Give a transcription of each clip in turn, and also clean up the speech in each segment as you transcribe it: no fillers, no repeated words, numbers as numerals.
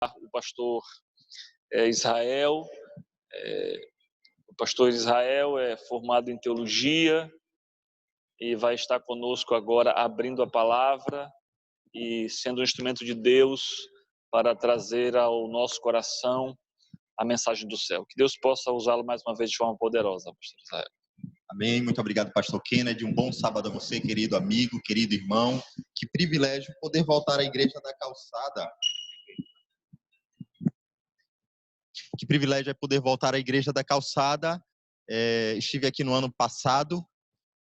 o pastor Israel. O pastor Israel é formado em teologia e vai estar conosco agora abrindo a palavra e sendo um instrumento de Deus para trazer ao nosso coração a mensagem do céu. Que Deus possa usá-lo mais uma vez de forma poderosa, pastor Israel. Amém. Muito obrigado, pastor Kennedy. Um bom sábado a você, querido amigo, querido irmão. Que privilégio poder voltar à Igreja da Calçada. Que privilégio é poder voltar à Igreja da Calçada. Estive aqui no ano passado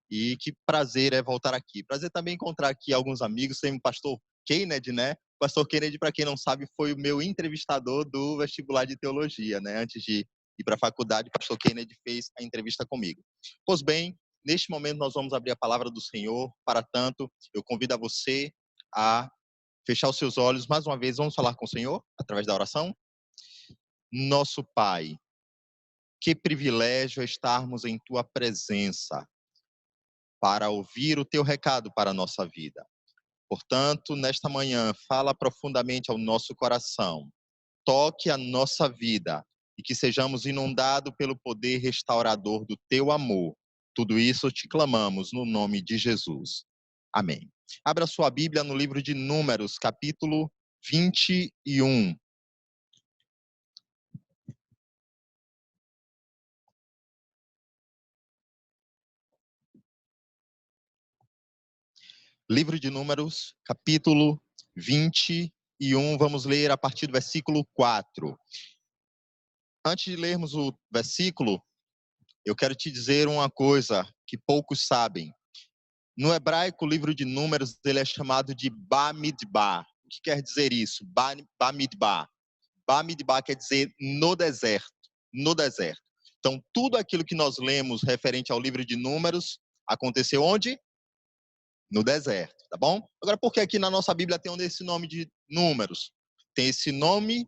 e que prazer é voltar aqui. Prazer também encontrar aqui alguns amigos. Tem o pastor Kennedy, né? O pastor Kennedy, para quem não sabe, foi o meu entrevistador do vestibular de teologia, né? Antes de ir para a faculdade, o pastor Kennedy fez a entrevista comigo. Pois bem, neste momento nós vamos abrir a palavra do Senhor. Para tanto, eu convido a você a fechar os seus olhos. Mais uma vez, vamos falar com o Senhor através da oração. Nosso Pai, que privilégio é estarmos em Tua presença para ouvir o Teu recado para a nossa vida. Portanto, nesta manhã, fala profundamente ao nosso coração, toque a nossa vida e que sejamos inundados pelo poder restaurador do Teu amor. Tudo isso te clamamos no nome de Jesus. Amém. Abra sua Bíblia no livro de Números, capítulo 21. Livro de Números, capítulo 21, vamos ler a partir do versículo 4. Antes de lermos o versículo, eu quero te dizer uma coisa que poucos sabem. No hebraico, o livro de Números ele é chamado de Bamidbar. O que quer dizer isso? Bamidbar. Bamidbar quer dizer no deserto. No deserto. Então, tudo aquilo que nós lemos referente ao livro de Números aconteceu onde? No deserto, tá bom? Agora, por que aqui na nossa Bíblia tem esse nome de Números? Tem esse nome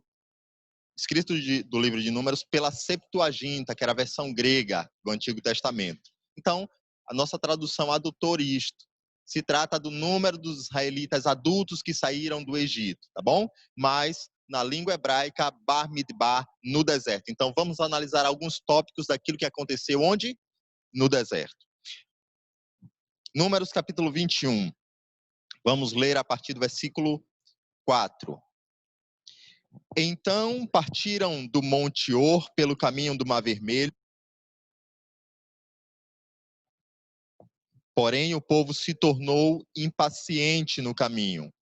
escrito do livro de Números pela Septuaginta, que era a versão grega do Antigo Testamento. Então, a nossa tradução adotou isto. Se trata do número dos israelitas adultos que saíram do Egito, tá bom? Mas, na língua hebraica, Bar Midbar, no deserto. Então, vamos analisar alguns tópicos daquilo que aconteceu onde? No deserto. Números capítulo 21. Vamos ler a partir do versículo 4. Então partiram do Monte Or pelo caminho do Mar Vermelho. Porém, o povo se tornou impaciente no caminho.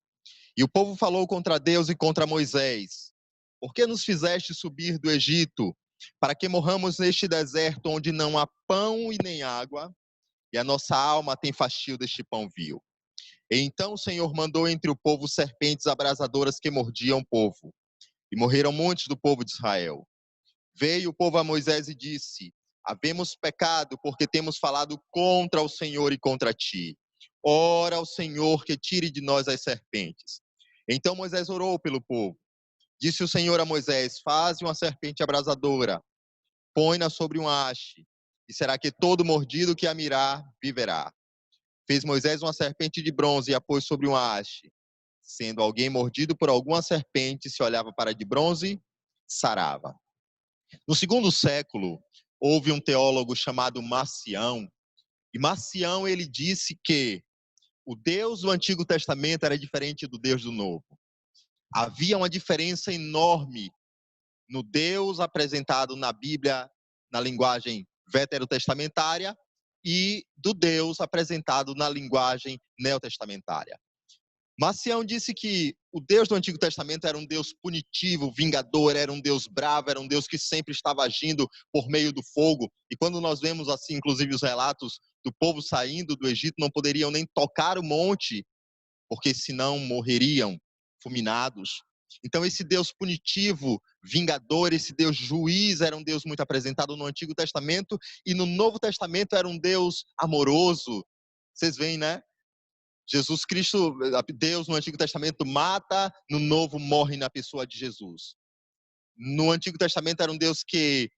E o povo falou contra Deus e contra Moisés: Por que nos fizeste subir do Egito, para que morramos neste deserto onde não há pão e nem água, e a nossa alma tem fastio deste pão vil? E então o Senhor mandou entre o povo serpentes abrasadoras que mordiam o povo. E morreram muitos do povo de Israel. Veio o povo a Moisés e disse: Havemos pecado porque temos falado contra o Senhor e contra ti. Ora ao Senhor que tire de nós as serpentes. Então Moisés orou pelo povo. Disse o Senhor a Moisés: Faze uma serpente abrasadora, põe-na sobre um haste, e será que todo mordido que a mirar viverá. Fez Moisés uma serpente de bronze e a pôs sobre um haste. Sendo alguém mordido por alguma serpente, se olhava para a de bronze, sarava. No segundo século, houve um teólogo chamado Marcião, e Marcião ele disse que o Deus do Antigo Testamento era diferente do Deus do Novo. Havia uma diferença enorme no Deus apresentado na Bíblia, na linguagem veterotestamentária, e do Deus apresentado na linguagem neotestamentária. Marcião disse que o Deus do Antigo Testamento era um Deus punitivo, vingador, era um Deus bravo, era um Deus que sempre estava agindo por meio do fogo. E quando nós vemos, assim, inclusive os relatos do povo saindo do Egito, não poderiam nem tocar o monte, porque senão morreriam fulminados. Então esse Deus punitivo, vingador, esse Deus juiz, era um Deus muito apresentado no Antigo Testamento, e no Novo Testamento era um Deus amoroso. Vocês veem, né? Jesus Cristo, Deus no Antigo Testamento mata, no Novo morre na pessoa de Jesus. No Antigo Testamento era um Deus que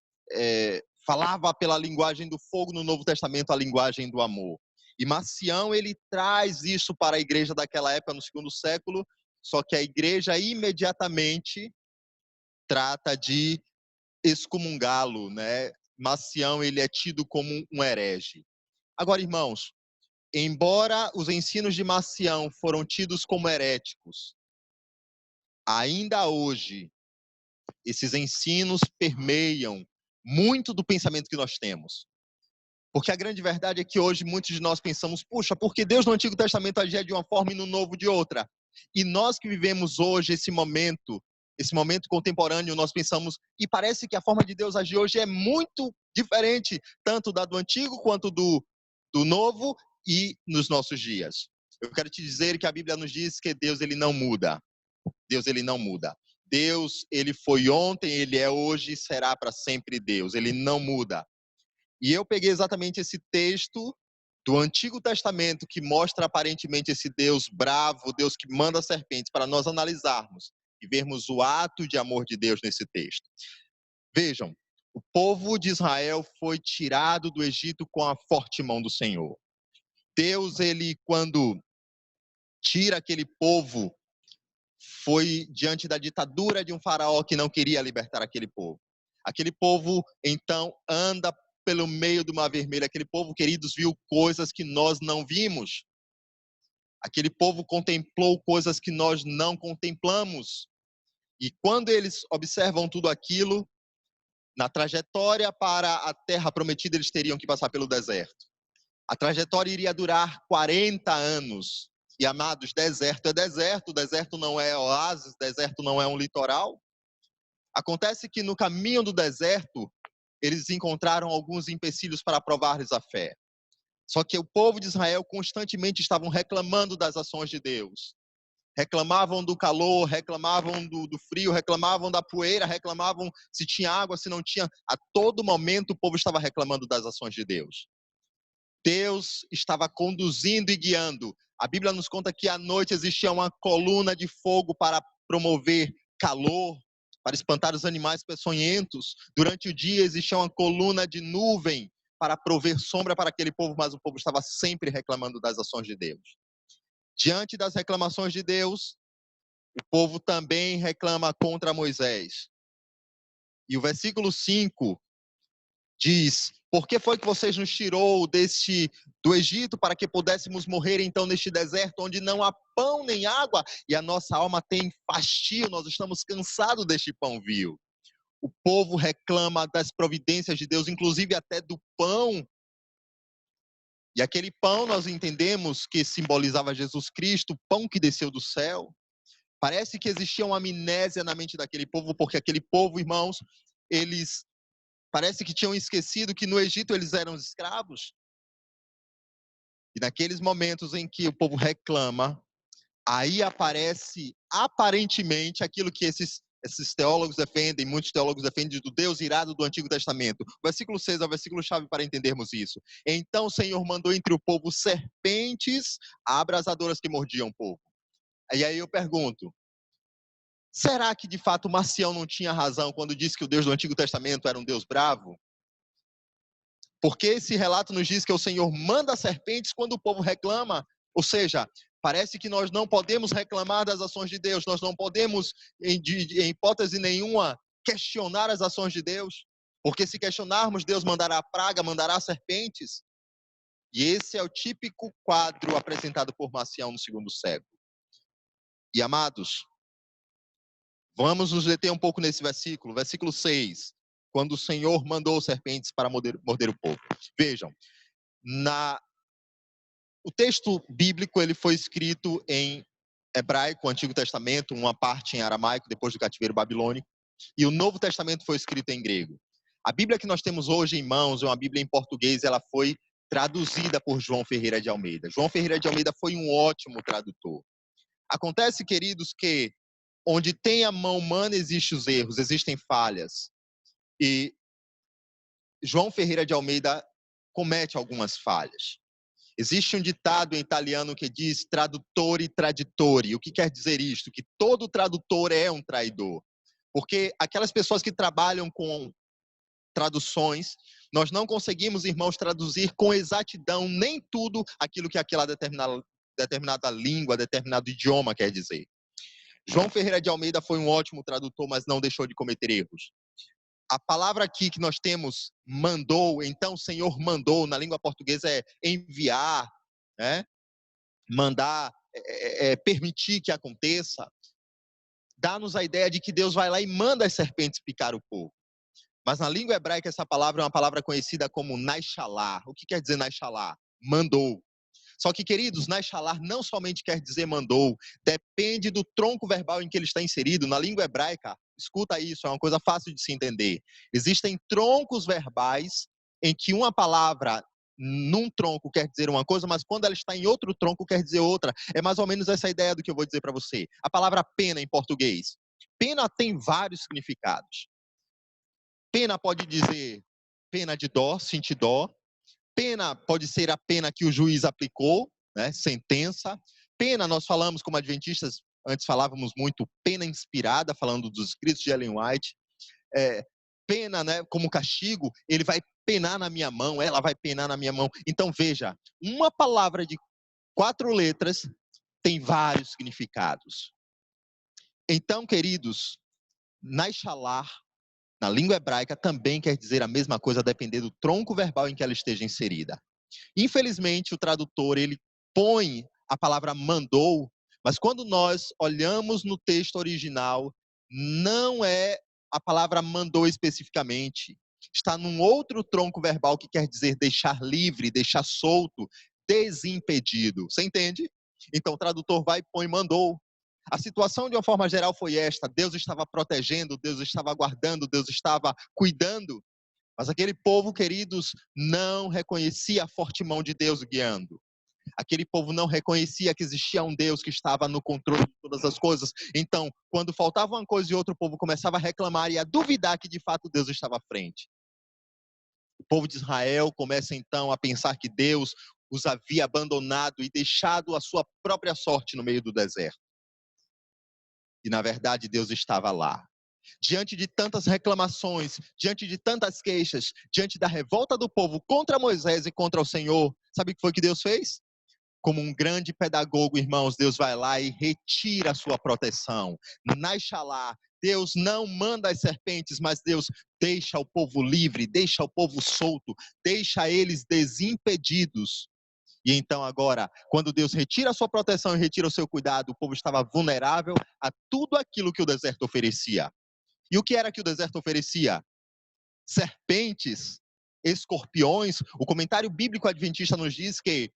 falava pela linguagem do fogo, no Novo Testamento a linguagem do amor. E Marcião, ele traz isso para a igreja daquela época, no segundo século, só que a igreja imediatamente trata de excomungá-lo, né? Marcião, ele é tido como um herege. Agora, irmãos, embora os ensinos de Marcião foram tidos como heréticos, ainda hoje esses ensinos permeiam muito do pensamento que nós temos. Porque a grande verdade é que hoje muitos de nós pensamos, puxa, porque Deus no Antigo Testamento agia de uma forma e no Novo de outra. E nós que vivemos hoje esse momento contemporâneo, nós pensamos, e parece que a forma de Deus agir hoje é muito diferente, tanto da do Antigo quanto do Novo e nos nossos dias. Eu quero te dizer que a Bíblia nos diz que Deus, ele não muda. Deus, ele não muda. Deus, ele foi ontem, ele é hoje e será para sempre Deus. Ele não muda. E eu peguei exatamente esse texto do Antigo Testamento que mostra aparentemente esse Deus bravo, Deus que manda serpentes, para nós analisarmos e vermos o ato de amor de Deus nesse texto. Vejam, o povo de Israel foi tirado do Egito com a forte mão do Senhor. Deus, ele, quando tira aquele povo, foi diante da ditadura de um faraó que não queria libertar aquele povo. Aquele povo, então, anda pelo meio do Mar Vermelho. Aquele povo, queridos, viu coisas que nós não vimos. Aquele povo contemplou coisas que nós não contemplamos. E quando eles observam tudo aquilo, na trajetória para a terra prometida, eles teriam que passar pelo deserto. A trajetória iria durar 40 anos. E, amados, deserto é deserto, deserto não é oásis, deserto não é um litoral. Acontece que no caminho do deserto, eles encontraram alguns empecilhos para provar-lhes a fé. Só que o povo de Israel constantemente estavam reclamando das ações de Deus. Reclamavam do calor, reclamavam do frio, reclamavam da poeira, reclamavam se tinha água, se não tinha. A todo momento o povo estava reclamando das ações de Deus. Deus estava conduzindo e guiando. A Bíblia nos conta que à noite existia uma coluna de fogo para promover calor, para espantar os animais peçonhentos. Durante o dia existia uma coluna de nuvem para prover sombra para aquele povo, mas o povo estava sempre reclamando das ações de Deus. Diante das reclamações de Deus, o povo também reclama contra Moisés. E o versículo 5 diz: por que foi que vocês nos tirou do Egito para que pudéssemos morrer então neste deserto onde não há pão nem água e a nossa alma tem fastio, nós estamos cansados deste pão vil. O povo reclama das providências de Deus, inclusive até do pão. E aquele pão nós entendemos que simbolizava Jesus Cristo, o pão que desceu do céu. Parece que existia uma amnésia na mente daquele povo, porque aquele povo, irmãos, eles parece que tinham esquecido que no Egito eles eram escravos. E naqueles momentos em que o povo reclama, aí aparece aparentemente aquilo que esses teólogos defendem, muitos teólogos defendem do Deus irado do Antigo Testamento. O versículo 6 é o versículo-chave para entendermos isso. Então o Senhor mandou entre o povo serpentes abrasadoras que mordiam o povo. E aí eu pergunto, será que de fato Marcião não tinha razão quando disse que o Deus do Antigo Testamento era um Deus bravo? Porque esse relato nos diz que o Senhor manda serpentes quando o povo reclama. Ou seja, parece que nós não podemos reclamar das ações de Deus, nós não podemos, em hipótese nenhuma, questionar as ações de Deus. Porque se questionarmos, Deus mandará praga, mandará serpentes. E esse é o típico quadro apresentado por Marcião no segundo século. E amados, vamos nos deter um pouco nesse versículo, versículo 6, quando o Senhor mandou serpentes para morder o povo. Vejam, o texto bíblico ele foi escrito em hebraico, o Antigo Testamento, uma parte em aramaico, depois do cativeiro babilônico, e o Novo Testamento foi escrito em grego. A Bíblia que nós temos hoje em mãos é uma Bíblia em português, ela foi traduzida por João Ferreira de Almeida. João Ferreira de Almeida foi um ótimo tradutor. Acontece, queridos, que onde tem a mão humana existem os erros, existem falhas. E João Ferreira de Almeida comete algumas falhas. Existe um ditado em italiano que diz traduttore traditori. O que quer dizer isto? Que todo tradutor é um traidor. Porque aquelas pessoas que trabalham com traduções, nós não conseguimos, irmãos, traduzir com exatidão nem tudo aquilo que aquela determinada língua, determinado idioma quer dizer. João Ferreira de Almeida foi um ótimo tradutor, mas não deixou de cometer erros. A palavra aqui que nós temos, mandou, então o Senhor mandou, na língua portuguesa é enviar, né? Mandar, permitir que aconteça. Dá-nos a ideia de que Deus vai lá e manda as serpentes picar o povo. Mas na língua hebraica essa palavra é uma palavra conhecida como Naishalá. O que quer dizer Naishalá? Mandou. Só que, queridos, Naishalá não somente quer dizer mandou, depende do tronco verbal em que ele está inserido. Na língua hebraica, escuta isso, é uma coisa fácil de se entender. Existem troncos verbais em que uma palavra num tronco quer dizer uma coisa, mas quando ela está em outro tronco quer dizer outra. É mais ou menos essa ideia do que eu vou dizer para você. A palavra pena em português. Pena tem vários significados. Pena pode dizer pena de dó, sentir dó. Pena pode ser a pena que o juiz aplicou, né? Sentença. Pena, nós falamos como adventistas, antes falávamos muito pena inspirada, falando dos escritos de Ellen White. Pena, né, como castigo, ele vai penar na minha mão, ela vai penar na minha mão. Então veja, uma palavra de 4 letras tem vários significados. Então, queridos, Naishalá, na língua hebraica, também quer dizer a mesma coisa, dependendo do tronco verbal em que ela esteja inserida. Infelizmente, o tradutor, ele põe a palavra mandou, mas quando nós olhamos no texto original, não é a palavra mandou especificamente. Está num outro tronco verbal que quer dizer deixar livre, deixar solto, desimpedido. Você entende? Então, o tradutor vai e põe mandou. A situação, de uma forma geral, foi esta: Deus estava protegendo, Deus estava guardando, Deus estava cuidando. Mas aquele povo, queridos, não reconhecia a forte mão de Deus guiando. Aquele povo não reconhecia que existia um Deus que estava no controle de todas as coisas. Então, quando faltava uma coisa e outra, o povo começava a reclamar e a duvidar que de fato Deus estava à frente. O povo de Israel começa então a pensar que Deus os havia abandonado e deixado a sua própria sorte no meio do deserto. E na verdade Deus estava lá. Diante de tantas reclamações, diante de tantas queixas, diante da revolta do povo contra Moisés e contra o Senhor, sabe o que foi que Deus fez? Como um grande pedagogo, irmãos, Deus vai lá e retira a sua proteção. Naishalá, Deus não manda as serpentes, mas Deus deixa o povo livre, deixa o povo solto, deixa eles desimpedidos. E então agora, quando Deus retira a sua proteção e retira o seu cuidado, o povo estava vulnerável a tudo aquilo que o deserto oferecia. E o que era que o deserto oferecia? Serpentes, escorpiões. O comentário bíblico adventista nos diz que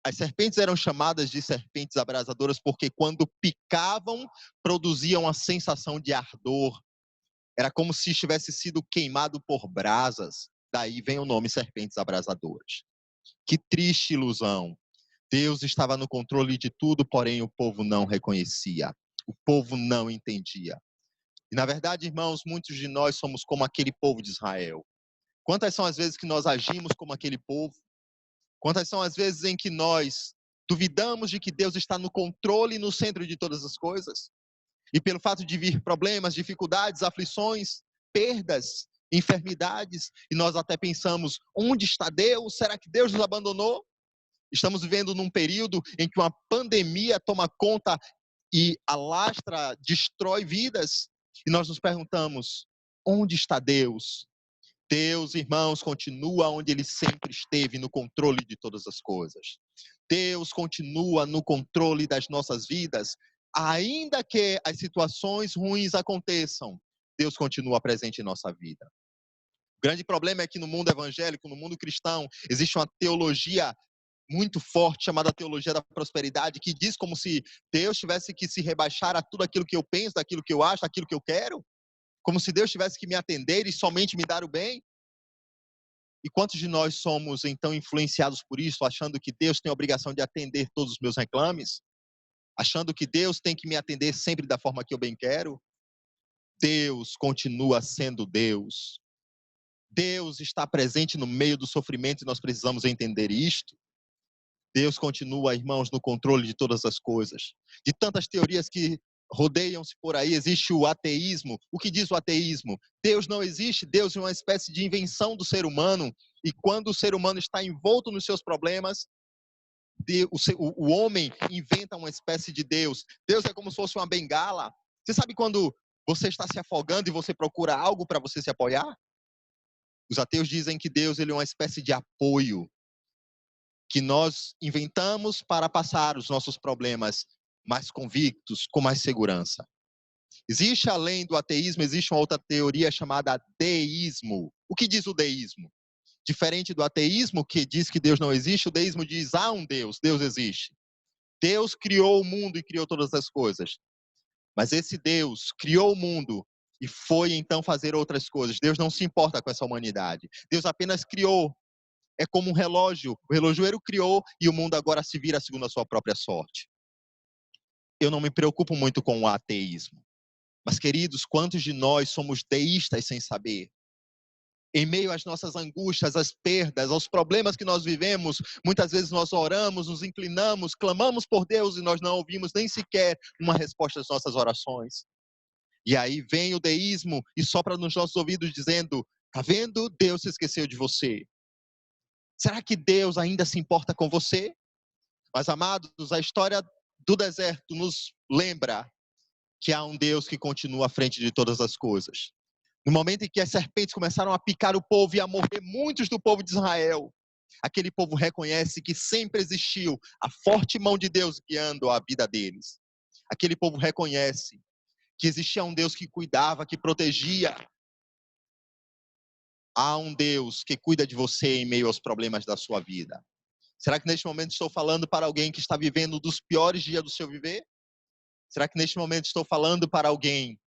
as serpentes eram chamadas de serpentes abrasadoras porque quando picavam, produziam a sensação de ardor. Era como se tivesse sido queimado por brasas. Daí vem o nome serpentes abrasadoras. Que triste ilusão. Deus estava no controle de tudo, porém o povo não reconhecia. O povo não entendia. E na verdade, irmãos, muitos de nós somos como aquele povo de Israel. Quantas são as vezes que nós agimos como aquele povo? Quantas são as vezes em que nós duvidamos de que Deus está no controle e no centro de todas as coisas? E pelo fato de vir problemas, dificuldades, aflições, perdas, enfermidades, e nós até pensamos: onde está Deus? Será que Deus nos abandonou? Estamos vivendo num período em que uma pandemia toma conta e alastra, destrói vidas. E nós nos perguntamos: onde está Deus? Deus, irmãos, continua onde Ele sempre esteve, no controle de todas as coisas. Deus continua no controle das nossas vidas, ainda que as situações ruins aconteçam. Deus continua presente em nossa vida. O grande problema é que no mundo evangélico, no mundo cristão, existe uma teologia muito forte, chamada teologia da prosperidade, que diz como se Deus tivesse que se rebaixar a tudo aquilo que eu penso, daquilo que eu acho, daquilo que eu quero, como se Deus tivesse que me atender e somente me dar o bem. E quantos de nós somos então influenciados por isso, achando que Deus tem a obrigação de atender todos os meus reclames? Achando que Deus tem que me atender sempre da forma que eu bem quero? Deus continua sendo Deus. Deus está presente no meio do sofrimento e nós precisamos entender isto. Deus continua, irmãos, no controle de todas as coisas. De tantas teorias que rodeiam-se por aí, existe o ateísmo. O que diz o ateísmo? Deus não existe, Deus é uma espécie de invenção do ser humano. E quando o ser humano está envolto nos seus problemas, O homem inventa uma espécie de Deus. Deus é como se fosse uma bengala. Você sabe quando você está se afogando e você procura algo para você se apoiar? Os ateus dizem que Deus ele é uma espécie de apoio que nós inventamos para passar os nossos problemas mais convictos, com mais segurança. Existe, além do ateísmo, existe uma outra teoria chamada deísmo. O que diz o deísmo? Diferente do ateísmo, que diz que Deus não existe, o deísmo diz, há um Deus, Deus existe. Deus criou o mundo e criou todas as coisas. Mas esse Deus criou o mundo e foi então fazer outras coisas. Deus não se importa com essa humanidade. Deus apenas criou. É como um relógio. O relojoeiro criou e o mundo agora se vira segundo a sua própria sorte. Eu não me preocupo muito com o ateísmo. Mas, queridos, quantos de nós somos deístas sem saber? Em meio às nossas angústias, às perdas, aos problemas que nós vivemos, muitas vezes nós oramos, nos inclinamos, clamamos por Deus e nós não ouvimos nem sequer uma resposta às nossas orações. E aí vem o deísmo e sopra nos nossos ouvidos dizendo, tá vendo? Deus se esqueceu de você. Será que Deus ainda se importa com você? Mas, amados, a história do deserto nos lembra que há um Deus que continua à frente de todas as coisas. No momento em que as serpentes começaram a picar o povo e a morrer muitos do povo de Israel, aquele povo reconhece que sempre existiu a forte mão de Deus guiando a vida deles. Aquele povo reconhece que existia um Deus que cuidava, que protegia. Há um Deus que cuida de você em meio aos problemas da sua vida. Será que neste momento estou falando para alguém que está vivendo um dos piores dias do seu viver? Será que neste momento estou falando para alguém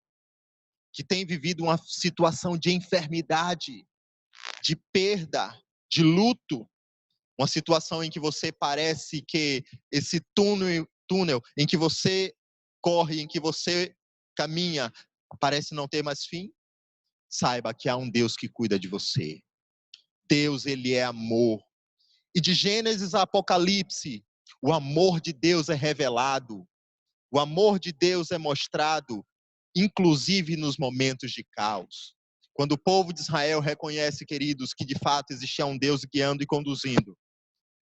que tem vivido uma situação de enfermidade, de perda, de luto? Uma situação em que você parece que esse túnel em que você corre, em que você caminha, parece não ter mais fim? Saiba que há um Deus que cuida de você. Deus, ele é amor. E de Gênesis a Apocalipse, o amor de Deus é revelado. O amor de Deus é mostrado, inclusive nos momentos de caos. Quando o povo de Israel reconhece, queridos, que de fato existia um Deus guiando e conduzindo,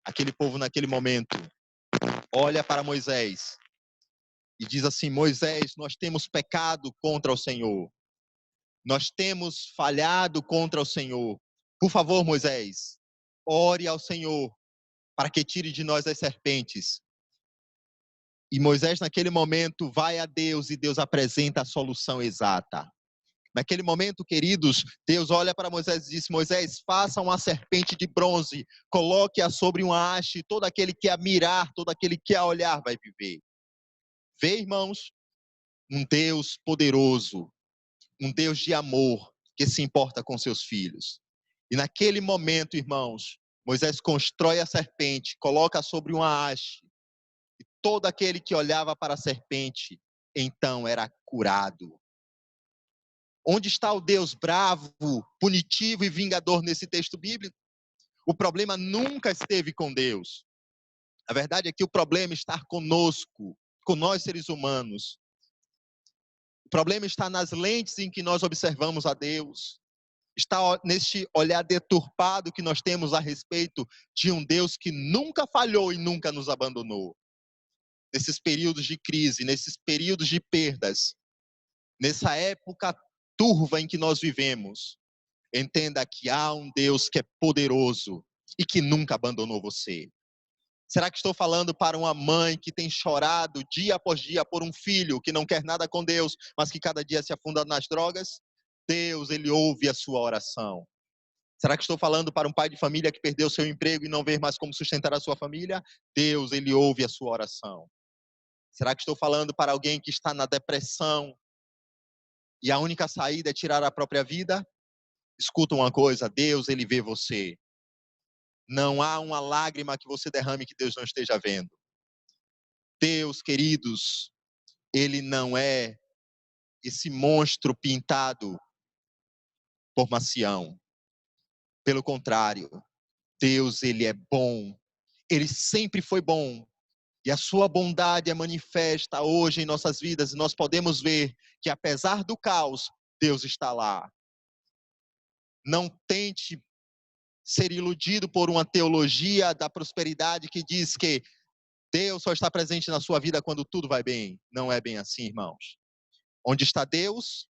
aquele povo naquele momento olha para Moisés e diz assim, Moisés, nós temos pecado contra o Senhor. Nós temos falhado contra o Senhor. Por favor, Moisés, ore ao Senhor para que tire de nós as serpentes. E Moisés, naquele momento, vai a Deus e Deus apresenta a solução exata. Naquele momento, queridos, Deus olha para Moisés e diz, Moisés, faça uma serpente de bronze, coloque-a sobre uma haste, e todo aquele que a mirar, todo aquele que a olhar vai viver. Vê, irmãos, um Deus poderoso, um Deus de amor, que se importa com seus filhos. E naquele momento, irmãos, Moisés constrói a serpente, coloca sobre uma haste, e todo aquele que olhava para a serpente, então era curado. Onde está o Deus bravo, punitivo e vingador nesse texto bíblico? O problema nunca esteve com Deus. A verdade é que o problema está conosco, com nós seres humanos. O problema está nas lentes em que nós observamos a Deus. Está neste olhar deturpado que nós temos a respeito de um Deus que nunca falhou e nunca nos abandonou. Nesses períodos de crise, nesses períodos de perdas, nessa época turva em que nós vivemos, entenda que há um Deus que é poderoso e que nunca abandonou você. Será que estou falando para uma mãe que tem chorado dia após dia por um filho que não quer nada com Deus, mas que cada dia se afunda nas drogas? Deus, ele ouve a sua oração. Será que estou falando para um pai de família que perdeu seu emprego e não vê mais como sustentar a sua família? Deus, ele ouve a sua oração. Será que estou falando para alguém que está na depressão e a única saída é tirar a própria vida? Escuta uma coisa, Deus, ele vê você. Não há uma lágrima que você derrame que Deus não esteja vendo. Deus, queridos, ele não é esse monstro pintado por Macião. Pelo contrário, Deus, ele é bom. Ele sempre foi bom. E a sua bondade é manifesta hoje em nossas vidas. E nós podemos ver que apesar do caos, Deus está lá. Não tente ser iludido por uma teologia da prosperidade que diz que Deus só está presente na sua vida quando tudo vai bem. Não é bem assim, irmãos. Onde está Deus,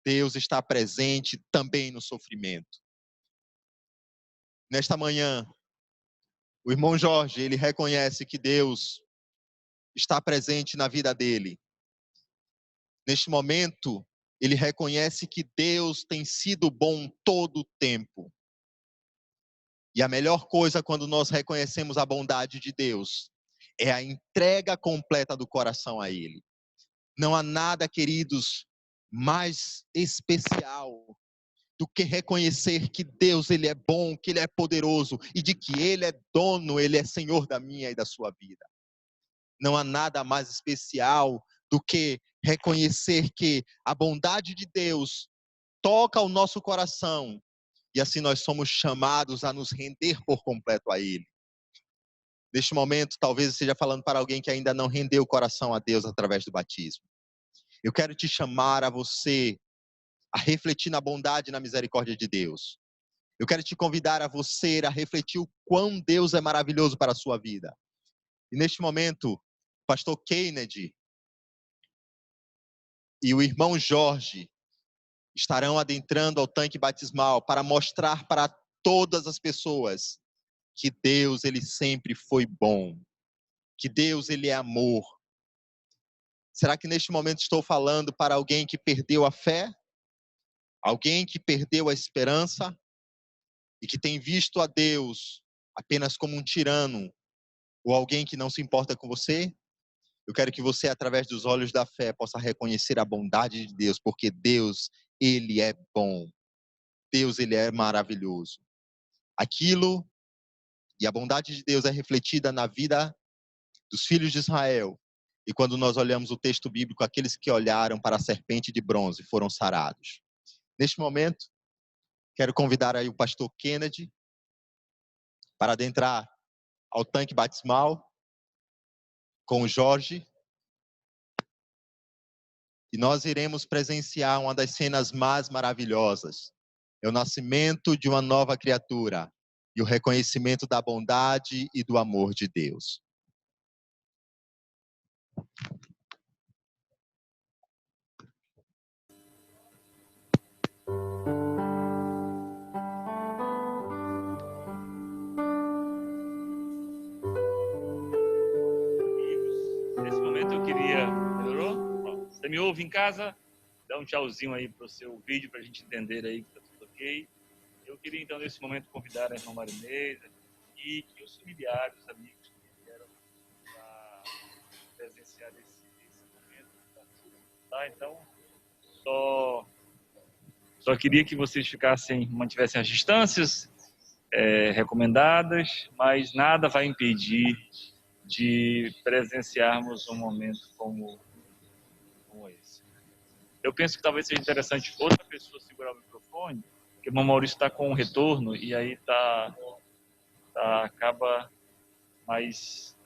Deus está presente também no sofrimento. Nesta manhã, o irmão Jorge, ele reconhece que Deus está presente na vida dele. Neste momento, ele reconhece que Deus tem sido bom todo o tempo. E a melhor coisa quando nós reconhecemos a bondade de Deus é a entrega completa do coração a Ele. Não há nada, queridos, mais especial do que reconhecer que Deus, Ele é bom, que Ele é poderoso e de que Ele é dono, Ele é Senhor da minha e da sua vida. Não há nada mais especial do que reconhecer que a bondade de Deus toca o nosso coração e assim nós somos chamados a nos render por completo a Ele. Neste momento, talvez eu esteja falando para alguém que ainda não rendeu o coração a Deus através do batismo. Eu quero te chamar a você a refletir na bondade e na misericórdia de Deus. Eu quero te convidar a você a refletir o quão Deus é maravilhoso para a sua vida. E neste momento, o pastor Kennedy e o irmão Jorge estarão adentrando ao tanque batismal para mostrar para todas as pessoas que Deus, Ele sempre foi bom, que Deus, Ele é amor. Será que neste momento estou falando para alguém que perdeu a fé? Alguém que perdeu a esperança? E que tem visto a Deus apenas como um tirano? Ou alguém que não se importa com você? Eu quero que você, através dos olhos da fé, possa reconhecer a bondade de Deus, porque Deus, Ele é bom. Deus, Ele é maravilhoso. Aquilo e a bondade de Deus é refletida na vida dos filhos de Israel. E quando nós olhamos o texto bíblico, aqueles que olharam para a serpente de bronze foram sarados. Neste momento, quero convidar aí o pastor Kennedy para adentrar ao tanque batismal com o Jorge. E nós iremos presenciar uma das cenas mais maravilhosas. É o nascimento de uma nova criatura e o reconhecimento da bondade e do amor de Deus. Nesse momento eu queria... Melhorou? Você me ouve em casa? Dá um tchauzinho aí para o seu vídeo para a gente entender aí que está tudo ok. Eu queria então nesse momento convidar a irmã Marinês e que os familiares, os amigos que vieram para presenciar esse momento, tá? Então, só queria que vocês mantivessem as distâncias recomendadas, mas nada vai impedir de presenciarmos um momento como esse. Eu penso que talvez seja interessante outra pessoa segurar o microfone, porque o irmão Maurício está com um retorno e aí acaba mais...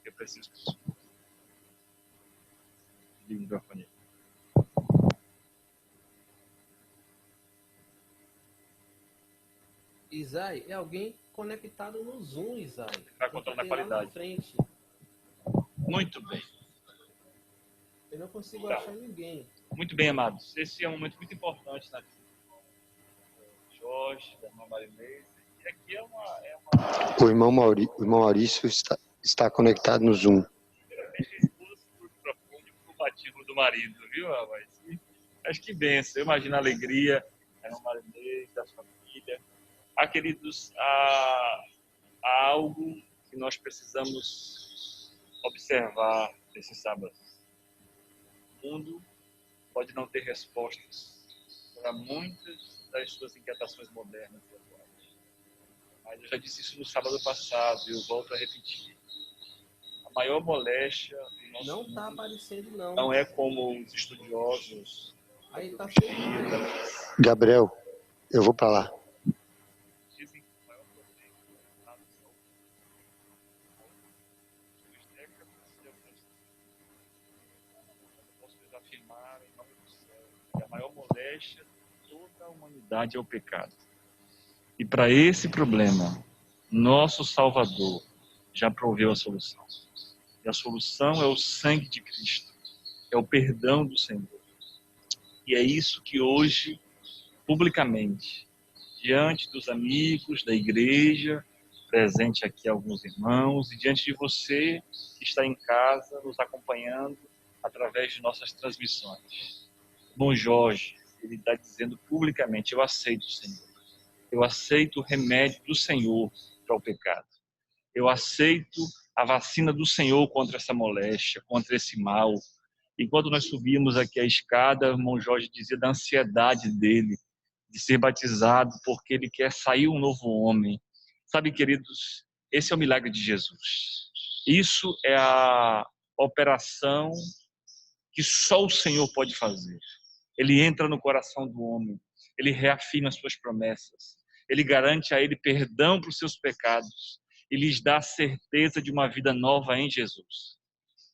eu preciso de microfone. Isai, é alguém conectado no Zoom, Isai. Está controlando a qualidade. Na frente. Muito bem. Eu não consigo achar ninguém. Muito bem, amados. Esse é um momento muito importante na vida do Jorge, da irmã Marinês. E aqui é uma... O irmão Maurício está conectado no Zoom. Primeiramente, a esposa se profunde para o batismo do marido, viu, rapaz? Acho que benção. Eu imagino a alegria da irmã Marinês, da família. Queridos, há algo que nós precisamos observar nesse sábado. O mundo pode não ter respostas para muitas das suas inquietações modernas e atuais. Mas eu já disse isso no sábado passado e eu volto a repetir. A maior moléstia do nosso Não está aparecendo, não. Não é como os estudiosos. Aí tá Gabriel, eu vou para lá. Dizem que o maior problema na nação eu posso lhes afirmar em nome do céu que a maior moléstia de toda a humanidade é o pecado. E para esse problema, nosso Salvador já proveu a solução. E a solução é o sangue de Cristo, é o perdão do Senhor. E é isso que hoje, publicamente, diante dos amigos da igreja, presente aqui alguns irmãos, e diante de você que está em casa, nos acompanhando através de nossas transmissões. Bom Jorge, ele está dizendo publicamente: eu aceito o Senhor. Eu aceito o remédio do Senhor para o pecado. Eu aceito a vacina do Senhor contra essa moléstia, contra esse mal. Enquanto nós subíamos aqui a escada, o irmão Jorge dizia da ansiedade dele de ser batizado, porque ele quer sair um novo homem. Sabe, queridos, esse é o milagre de Jesus. Isso é a operação que só o Senhor pode fazer. Ele entra no coração do homem, ele reafirma as suas promessas, ele garante a ele perdão para os seus pecados e lhes dá a certeza de uma vida nova em Jesus.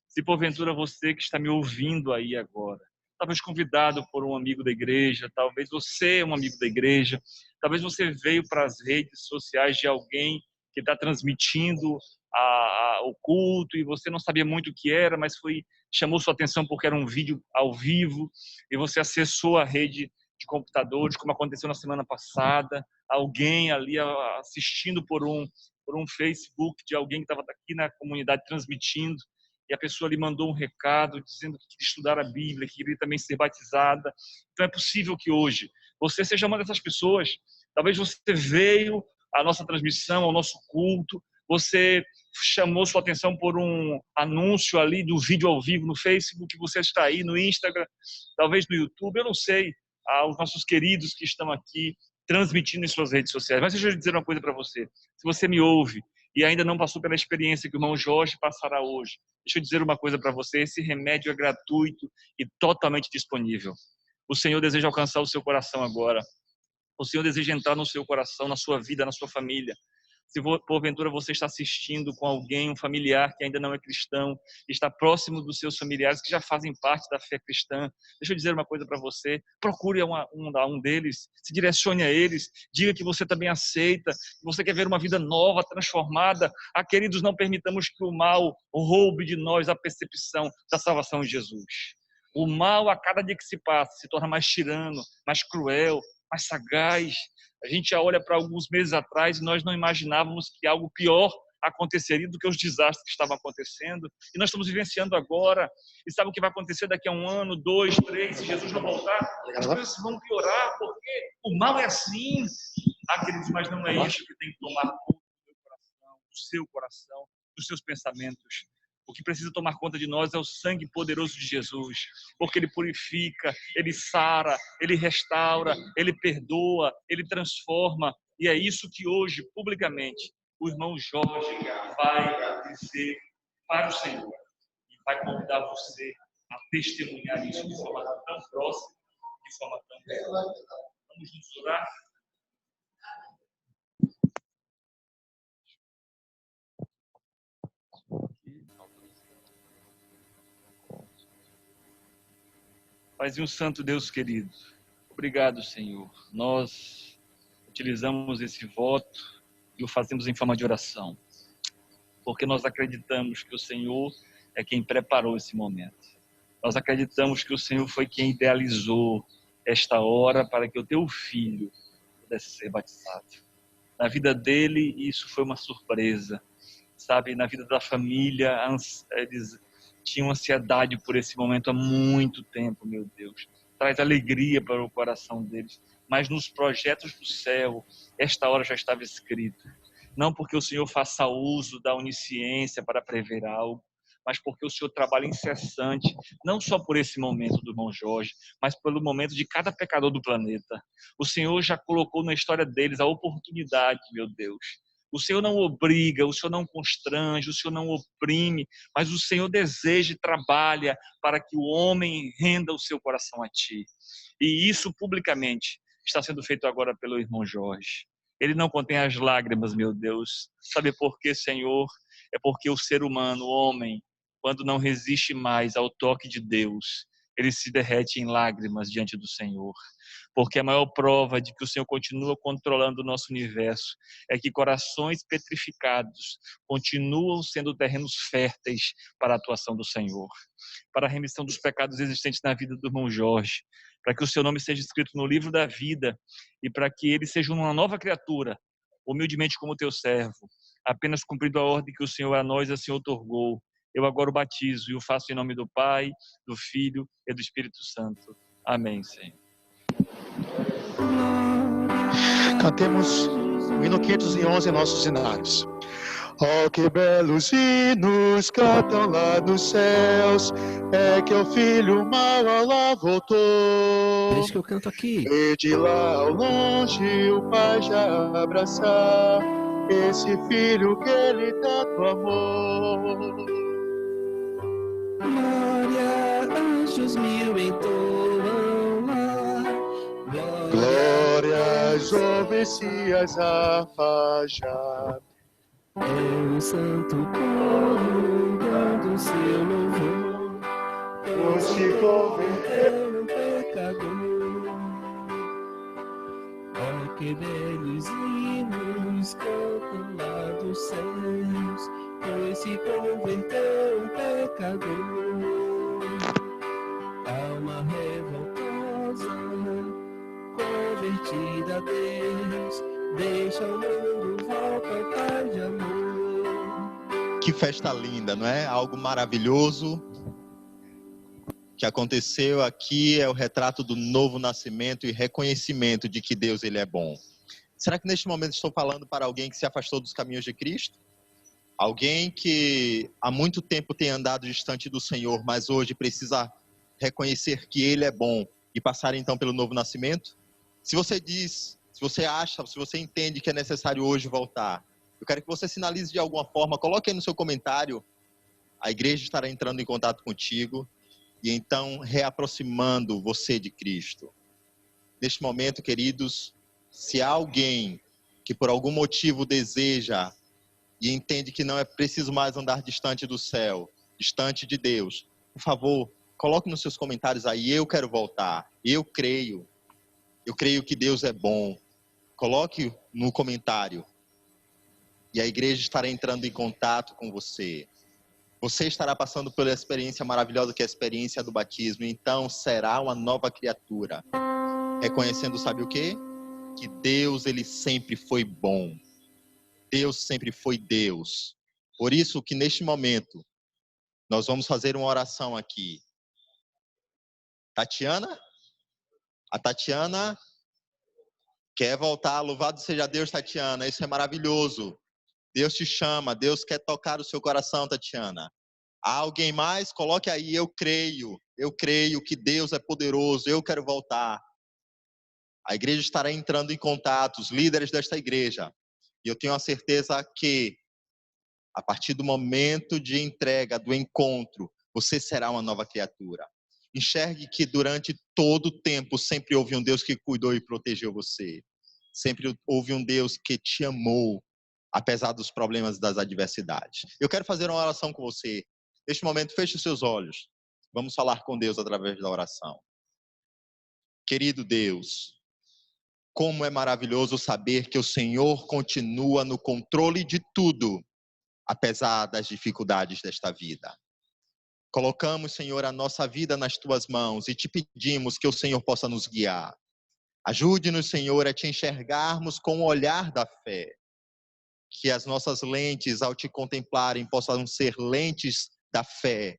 Se porventura você que está me ouvindo aí agora, talvez convidado por um amigo da igreja, talvez você é um amigo da igreja, talvez você veio para as redes sociais de alguém que está transmitindo o culto e você não sabia muito o que era, mas chamou sua atenção porque era um vídeo ao vivo e você acessou a rede de computadores, como aconteceu na semana passada, alguém ali assistindo por um Facebook de alguém que estava aqui na comunidade transmitindo, e a pessoa lhe mandou um recado dizendo que queria estudar a Bíblia, que queria também ser batizada. Então é possível que hoje você seja uma dessas pessoas. Talvez você veio à nossa transmissão, ao nosso culto, você chamou sua atenção por um anúncio ali do vídeo ao vivo no Facebook, você está aí no Instagram, talvez no YouTube, eu não sei, aos nossos queridos que estão aqui transmitindo em suas redes sociais. Mas deixa eu dizer uma coisa para você. Se você me ouve e ainda não passou pela experiência que o irmão Jorge passará hoje, deixa eu dizer uma coisa para você: esse remédio é gratuito e totalmente disponível. O Senhor deseja alcançar o seu coração agora. O Senhor deseja entrar no seu coração, na sua vida, na sua família. Se porventura você está assistindo com alguém, um familiar que ainda não é cristão, está próximo dos seus familiares que já fazem parte da fé cristã, deixa eu dizer uma coisa para você: procure um deles, se direcione a eles, diga que você também aceita, que você quer ver uma vida nova, transformada. Queridos, não permitamos que o mal roube de nós a percepção da salvação em Jesus. O mal, a cada dia que se passa, se torna mais tirano, mais cruel, mais sagaz. A gente já olha para alguns meses atrás e nós não imaginávamos que algo pior aconteceria do que os desastres que estavam acontecendo. E nós estamos vivenciando agora. E sabe o que vai acontecer daqui a 1 ano, 2, 3, se Jesus não voltar? As coisas vão piorar, porque o mal é assim. Queridos, mas não é isso que tem que tomar conta do seu coração, dos seus pensamentos. O que precisa tomar conta de nós é o sangue poderoso de Jesus, porque ele purifica, ele sara, ele restaura, ele perdoa, ele transforma. E é isso que hoje, publicamente, o irmão Jorge vai dizer para o Senhor e vai convidar você a testemunhar isso de forma tão próxima, de forma tão real. Vamos nos orar? Pai e um santo Deus querido, obrigado, Senhor. Nós utilizamos esse voto e o fazemos em forma de oração, porque nós acreditamos que o Senhor é quem preparou esse momento. Nós acreditamos que o Senhor foi quem idealizou esta hora para que o teu filho pudesse ser batizado. Na vida dele, isso foi uma surpresa. Sabe, na vida da família, eles tinham ansiedade por esse momento há muito tempo, meu Deus. Traz alegria para o coração deles. Mas nos projetos do céu, esta hora já estava escrita. Não porque o Senhor faça uso da onisciência para prever algo, mas porque o Senhor trabalha incessante, não só por esse momento do irmão Jorge, mas pelo momento de cada pecador do planeta. O Senhor já colocou na história deles a oportunidade, meu Deus. O Senhor não obriga, o Senhor não constrange, o Senhor não oprime, mas o Senhor deseja e trabalha para que o homem renda o seu coração a Ti. E isso publicamente está sendo feito agora pelo irmão Jorge. Ele não contém as lágrimas, meu Deus. Sabe por quê, Senhor? É porque o ser humano, o homem, quando não resiste mais ao toque de Deus, ele se derrete em lágrimas diante do Senhor. Porque a maior prova de que o Senhor continua controlando o nosso universo é que corações petrificados continuam sendo terrenos férteis para a atuação do Senhor, para a remissão dos pecados existentes na vida do irmão Jorge, para que o seu nome seja escrito no livro da vida e para que ele seja uma nova criatura, humildemente como teu servo, apenas cumprindo a ordem que o Senhor a nós assim outorgou. Eu agora o batizo e o faço em nome do Pai, do Filho e do Espírito Santo. Amém, Senhor. Cantemos o hino 511 em nossos hinários. Oh, que belos hinos cantam lá nos céus, é que o filho mal ao lá voltou. Deixa que eu canto aqui. E de lá ao longe o pai já abraçar esse filho que ele tanto amou. Glória, anjos mil entoam lá. Glórias ao Messias a fajar. É um santo coro dando seu louvor, Pois se converteu um pecador. Oh, que belos hinos cantam lá dos céus, pois se converteu um pecador. Alma revoltosa, convertida a Deus, deixa o mundo, volta ao Pai de amor. Que festa linda, não é? Algo maravilhoso que aconteceu aqui é o retrato do novo nascimento e reconhecimento de que Deus ele é bom. Será que neste momento estou falando para alguém que se afastou dos caminhos de Cristo? Alguém que há muito tempo tem andado distante do Senhor, mas hoje precisa reconhecer que Ele é bom e passar então pelo novo nascimento? Se você diz, se você acha, se você entende que é necessário hoje voltar, eu quero que você sinalize de alguma forma, coloque aí no seu comentário, a igreja estará entrando em contato contigo e então reaproximando você de Cristo. Neste momento, queridos, se há alguém que por algum motivo deseja e entende que não é preciso mais andar distante do céu, distante de Deus, por favor, coloque nos seus comentários aí, eu quero voltar, eu creio que Deus é bom. Coloque no comentário e a igreja estará entrando em contato com você. Você estará passando pela experiência maravilhosa que é a experiência do batismo, então será uma nova criatura, reconhecendo, sabe o quê? Que Deus, ele sempre foi bom. Deus sempre foi Deus. Por isso que neste momento, nós vamos fazer uma oração aqui. Tatiana? A Tatiana quer voltar. Louvado seja Deus, Tatiana. Isso é maravilhoso. Deus te chama. Deus quer tocar o seu coração, Tatiana. Há alguém mais? Coloque aí, eu creio. Eu creio que Deus é poderoso. Eu quero voltar. A igreja estará entrando em contato, os líderes desta igreja. E eu tenho a certeza que, a partir do momento de entrega, do encontro, você será uma nova criatura. Enxergue que durante todo o tempo sempre houve um Deus que cuidou e protegeu você. Sempre houve um Deus que te amou, apesar dos problemas e das adversidades. Eu quero fazer uma oração com você. Neste momento, feche os seus olhos. Vamos falar com Deus através da oração. Querido Deus, como é maravilhoso saber que o Senhor continua no controle de tudo, apesar das dificuldades desta vida. Colocamos, Senhor, a nossa vida nas Tuas mãos e te pedimos que o Senhor possa nos guiar. Ajude-nos, Senhor, a te enxergarmos com o olhar da fé. Que as nossas lentes, ao te contemplarem, possam ser lentes da fé.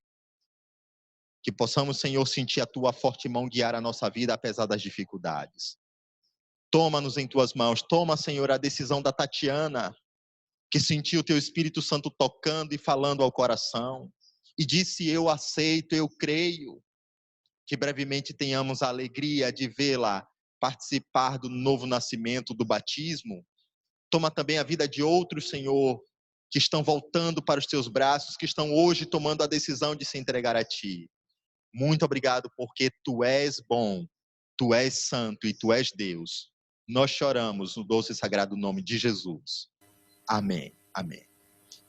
Que possamos, Senhor, sentir a Tua forte mão guiar a nossa vida, apesar das dificuldades. Toma-nos em Tuas mãos. Toma, Senhor, a decisão da Tatiana, que sentiu o Teu Espírito Santo tocando e falando ao coração. E disse, eu aceito, eu creio. Que brevemente tenhamos a alegria de vê-la participar do novo nascimento, do batismo. Toma também a vida de outros, Senhor, que estão voltando para os Teus braços, que estão hoje tomando a decisão de se entregar a Ti. Muito obrigado, porque Tu és bom, Tu és santo e Tu és Deus. Nós choramos no doce e sagrado nome de Jesus. Amém. Amém.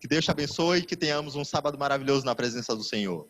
Que Deus te abençoe e que tenhamos um sábado maravilhoso na presença do Senhor.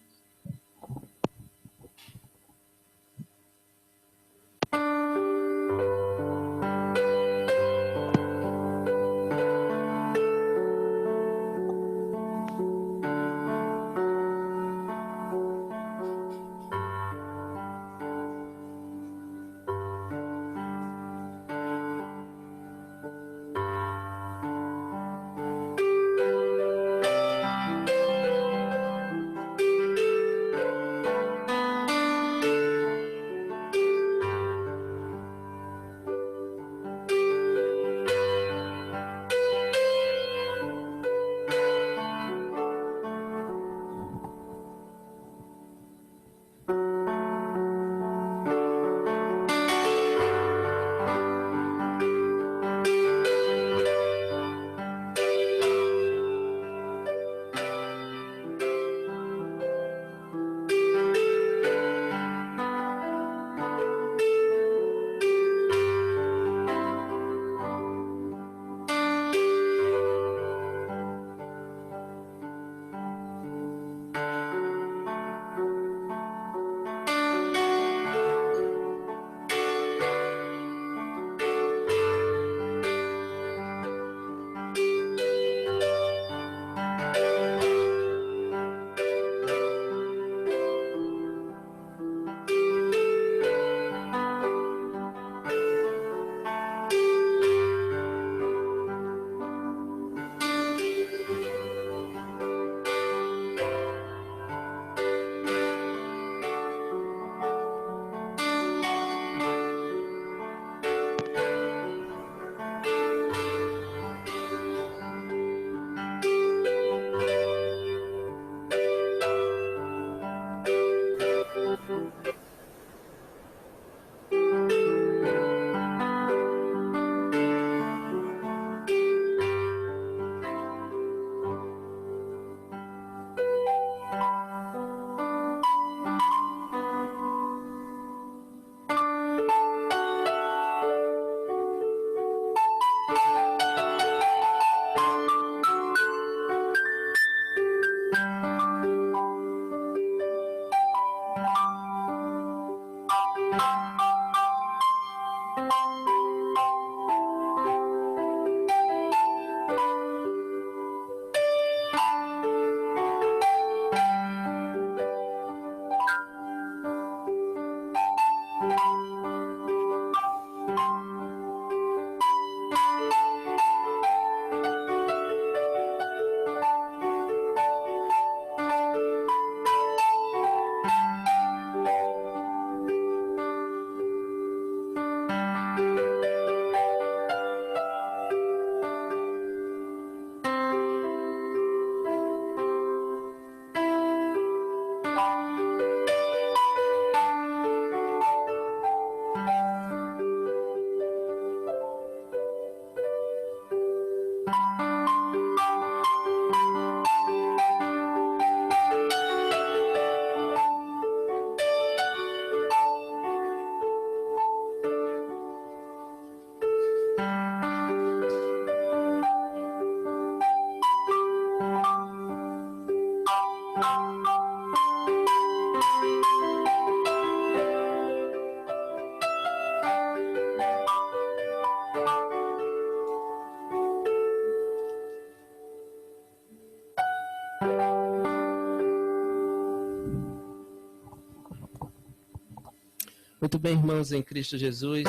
Muito bem, irmãos em Cristo Jesus.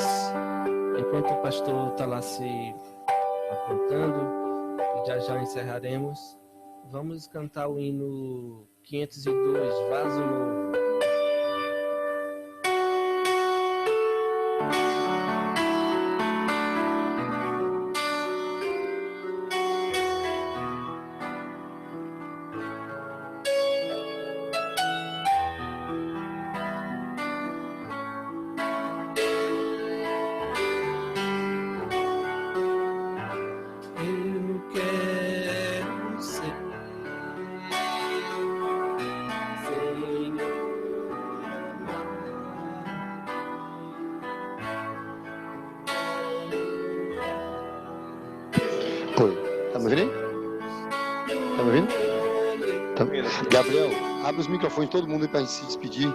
Enquanto o pastor está lá se apontando, e já encerraremos, vamos cantar o hino 502, Vaso Novo. Oi, tá me ouvindo aí? Tá me ouvindo? Gabriel, abre os microfones de todo mundo aí pra gente se despedir.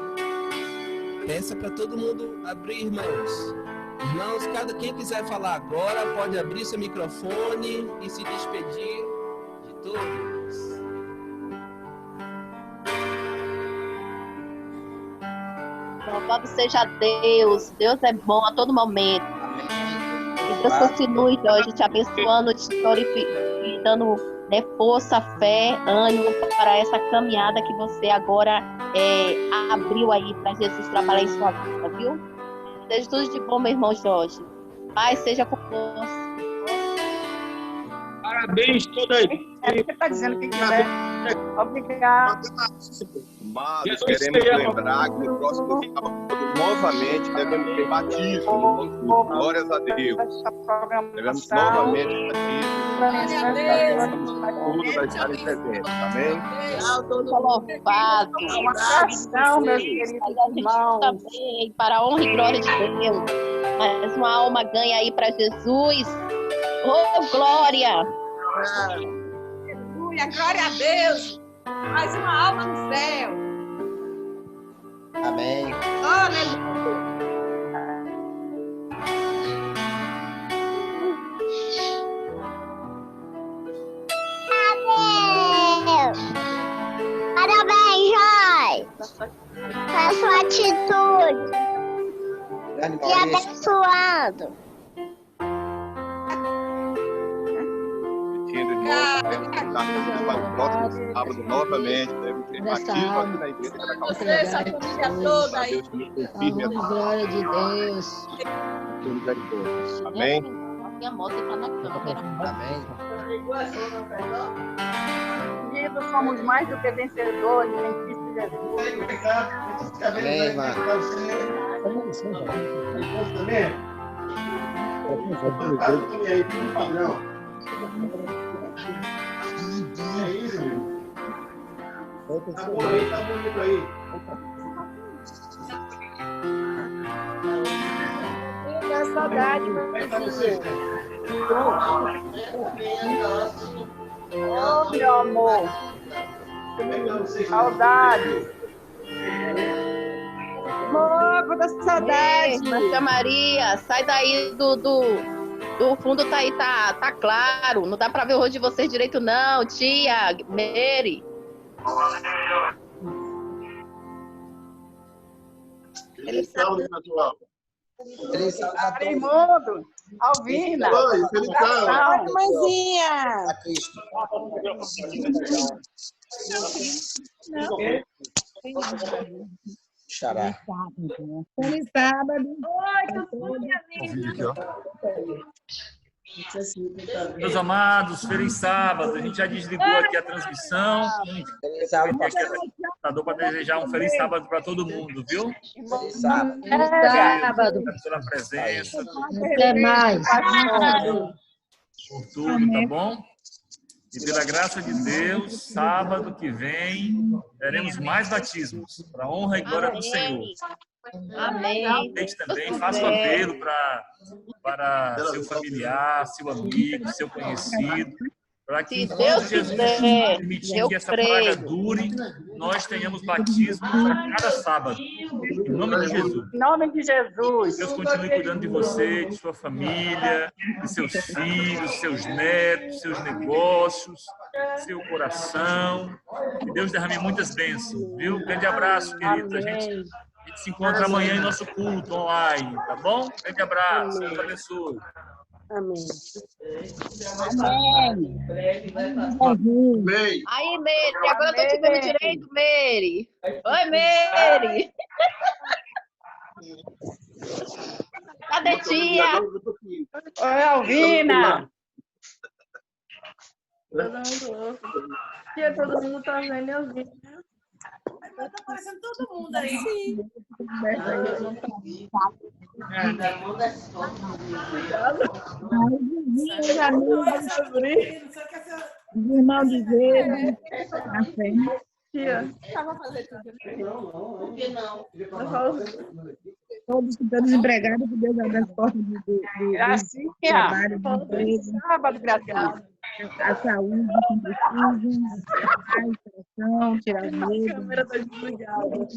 Peça para todo mundo abrir, irmãos. Irmãos, quem quiser falar agora pode abrir seu microfone e se despedir de todos. Louvado seja Deus. Deus é bom a todo momento. Que Deus continue, Jorge, te abençoando, te dando força, fé, ânimo para essa caminhada que você agora abriu aí para Jesus trabalhar em sua vida, viu? Desejo tudo de bom, meu irmão Jorge. Paz seja convosco. Parabéns toda aí. Você está dizendo que quiser. Obrigado. Mas queremos lembrar que no próximo sábado, novamente, devemos ter batismo. Glórias a Deus. Devemos novamente batismo. Todos vai estarem presentes, amém? Louvado. Uma oração, meus queridos irmãos. Também, para a honra e glória de Deus. Mais uma alma ganha aí para Jesus. Oh, glória! Aleluia, glória a Deus! Mais uma alma no céu. Amém. Aleluia! Parabéns, Joy! A sua atitude. E abençoado. Para o próximo sábado, novamente, devemos ter batismo aqui na igreja da Calçada. Você, essa família toda aí. Glória de Deus. Amém? Minha moto está na câmera. Amém. Unidos somos mais do que vencedores em Cristo Jesus. Amém, irmã. É isso, meu. Tá bonito aí. Muita saudade, Como é que tá vocês, né? Oh, meu amor. Como é que tá vocês? Saudade. Morro da saudade. Tia Maria, sai daí do fundo, tá aí, tá claro. Não dá pra ver o rosto de vocês direito, não, tia Mary. Feliz sábado, natural. Feliz sábado. Raimundo, Alvina. Oi, feliz sábado. Mãezinha. A Cristo. Xará. Feliz sábado. Oi, tudo Meus amados, feliz sábado. A gente já desligou aqui a transmissão. Feliz sábado, pastor. Para desejar um feliz sábado para todo mundo, viu? Feliz sábado. Feliz sábado. Pela presença, Até mais. por tudo, tá bom? E pela graça de Deus, sábado que vem, teremos mais batismos, para a honra e glória do Senhor. Amém. Aproveite também, faça o apelo para seu familiar, seu amigo, seu conhecido, para que, Se Deus quiser, permitir eu que essa creio. praga dure, nós tenhamos batismos a cada sábado. Em nome de Jesus. Em nome de Jesus. Deus continue cuidando de você, de sua família, de seus filhos, seus netos, seus negócios, seu coração. Que Deus derrame muitas bênçãos, viu? Grande abraço, queridos. A gente A gente se encontra amanhã em nosso culto online, tá bom? Grande abraço, Deus abençoe. Amém. Amém. Aí, Meire, agora eu tô te vendo direito, Meire. Oi, Meire. Cadê tia? Oi, Alvina. Todo mundo tá vendo eu vi. Tá aparecendo todo mundo aí. Sim. Irmão de Deus, na fé. Tava fazendo tudo. Por que não? Todos que estão desempregados, que Deus abre as portas do trabalho, do emprego. Sábado, graças. A saúde, quem precisa, a educação, tirar o medo. A câmera tá desligada.